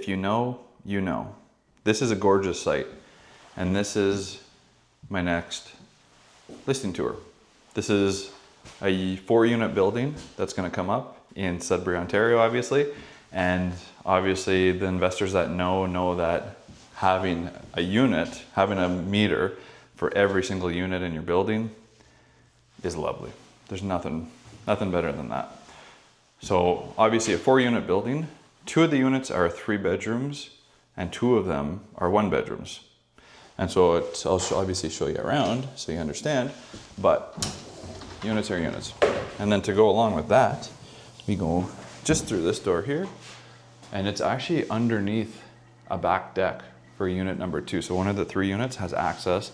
If you know, you know. This is a gorgeous site, and this is my next listing tour. This is a 4-unit building that's going to come up in Sudbury, Ontario, obviously. And obviously the investors that know that having a unit, having a meter for every single unit in your building is lovely. There's nothing better than that. So obviously a 4-unit building, 2 of the units are 3 bedrooms and 2 of them are 1 bedrooms. And so I'll obviously show you around so you understand, but units are units. And then to go along with that, we go just through this door here, and it's actually underneath a back deck for unit number 2. So one of the 3 units has access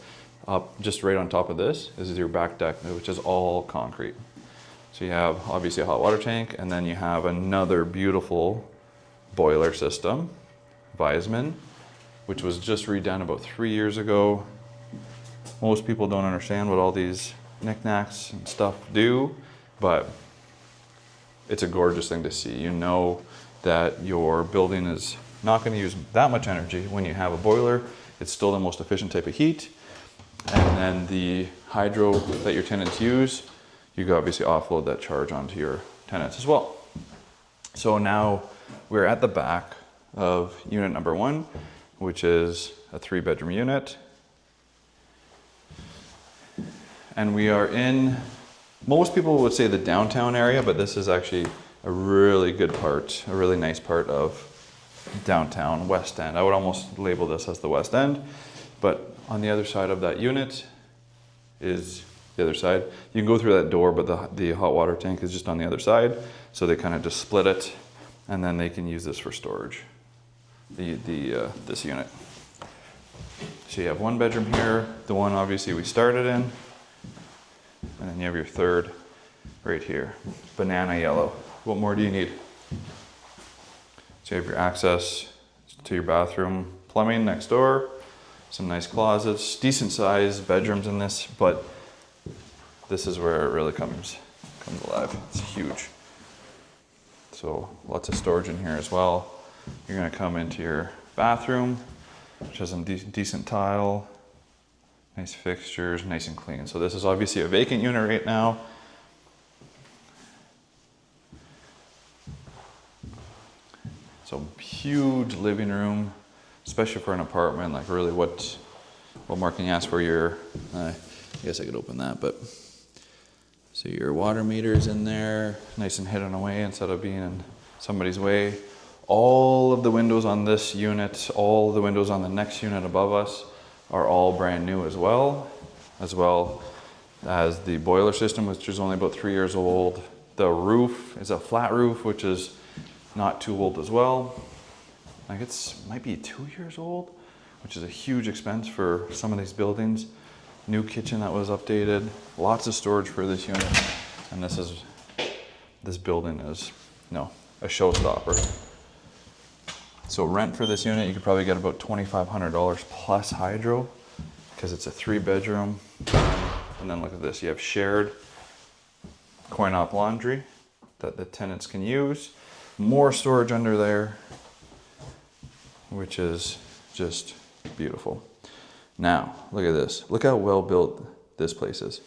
up just right on top of this. This is your back deck, which is all concrete. So you have obviously a hot water tank, and then you have another beautiful boiler system, Viessmann, which was just redone about 3 years ago. Most people don't understand what all these knickknacks and stuff do, but it's a gorgeous thing to see. You know that your building is not going to use that much energy when you have a boiler. It's still the most efficient type of heat. And then the hydro that your tenants use, you can obviously offload that charge onto your tenants as well. So now we're at the back of unit number 1, which is a 3-bedroom unit. And we are in, most people would say the downtown area, but this is actually a really good part, a really nice part of downtown West End. I would almost label this as the West End, but on the other side of that unit is the other side. You can go through that door, but the hot water tank is just on the other side. So they kind of just split it, and then they can use this for storage, this unit. So you have 1 bedroom here, the one obviously we started in, and then you have your 3rd right here, banana yellow. What more do you need? So you have your access to your bathroom, plumbing next door, some nice closets, decent sized bedrooms in this, but this is where it really comes alive. It's huge. So lots of storage in here as well. You're gonna come into your bathroom, which has some decent tile, nice fixtures, nice and clean. So this is obviously a vacant unit right now. So huge living room, especially for an apartment. Like really, what more can you ask for? Your, I guess I could open that, but so your water meter's in there, nice and hidden away instead of being in somebody's way. All of the windows on this unit, all the windows on the next unit above us are all brand new as well as the boiler system, which is only about 3 years old. The roof is a flat roof, which is not too old as well. Like might be 2 years old, which is a huge expense for some of these buildings. New kitchen that was updated, lots of storage for this unit. And this building is, a showstopper. So rent for this unit, you could probably get about $2,500 plus hydro, because it's a 3-bedroom. And then look at this, you have shared coin-op laundry that the tenants can use. More storage under there, which is just beautiful. Now, look at this. Look how well built this place is.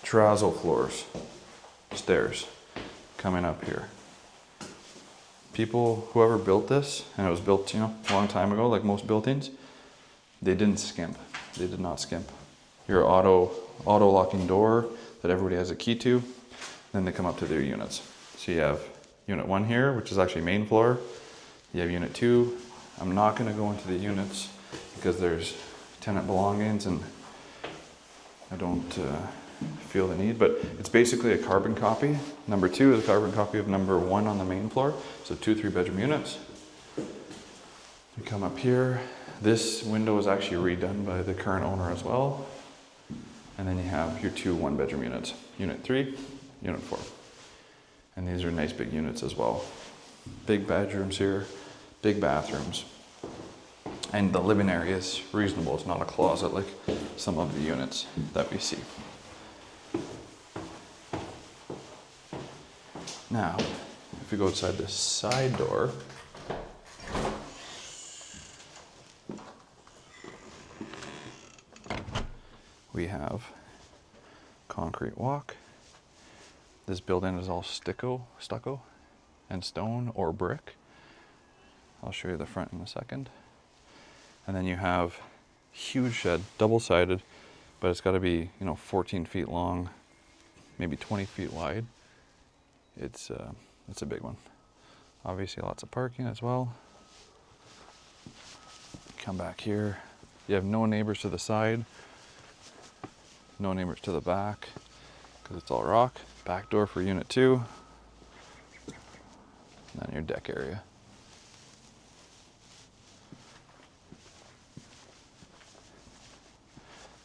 Terrazzo floors, stairs coming up here. Whoever built this, and it was built, a long time ago, like most buildings, they didn't skimp. They did not skimp. Your auto locking door that everybody has a key to, then they come up to their units. So you have unit 1 here, which is actually main floor. You have unit 2. I'm not gonna go into the units because there's tenant belongings and I don't feel the need, but it's basically a carbon copy. Number 2 is a carbon copy of number 1 on the main floor. So 2 3-bedroom units. You come up here. This window is actually redone by the current owner as well. And then you have your 2 1-bedroom units. Unit 3, unit 4. And these are nice big units as well. Big bedrooms here, big bathrooms. And the living area is reasonable. It's not a closet like some of the units that we see. Now, if we go outside this side door, We have concrete walk. This building is all stucco and stone or brick. I'll show you the front in a second. And then you have huge shed, double-sided, but it's got to be, 14 feet long, maybe 20 feet wide. It's a big one. Obviously lots of parking as well. Come back here. You have no neighbors to the side, no neighbors to the back, because it's all rock. Back door for unit 2. And then your deck area.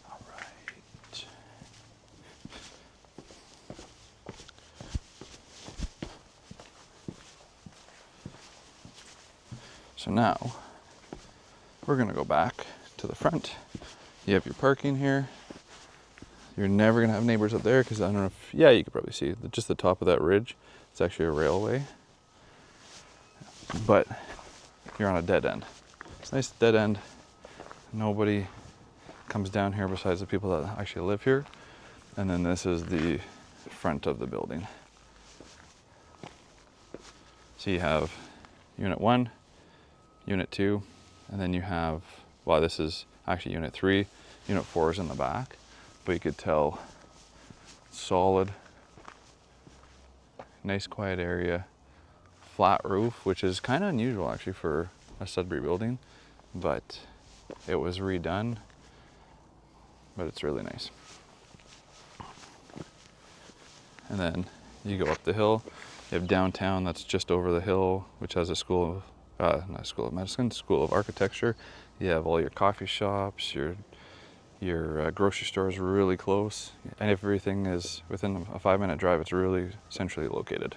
All right. So now, we're gonna go back to the front. You have your parking here. You're never gonna have neighbors up there because I don't know if, yeah, you could probably see just the top of that ridge. It's actually a railway, but you're on a dead end. It's a nice dead end. Nobody comes down here besides the people that actually live here. And then this is the front of the building. So you have unit 1, unit 2, and then you have, well, this is actually unit 3. Unit 4 is in the back, but you could tell solid, nice quiet area, flat roof, which is kind of unusual actually for a Sudbury building, but it was redone, but it's really nice. And then you go up the hill. You have downtown that's just over the hill, which has a school of, not school of medicine, school of architecture. You have all your coffee shops, your grocery store is really close, and everything is within a 5-minute drive. It's really centrally located.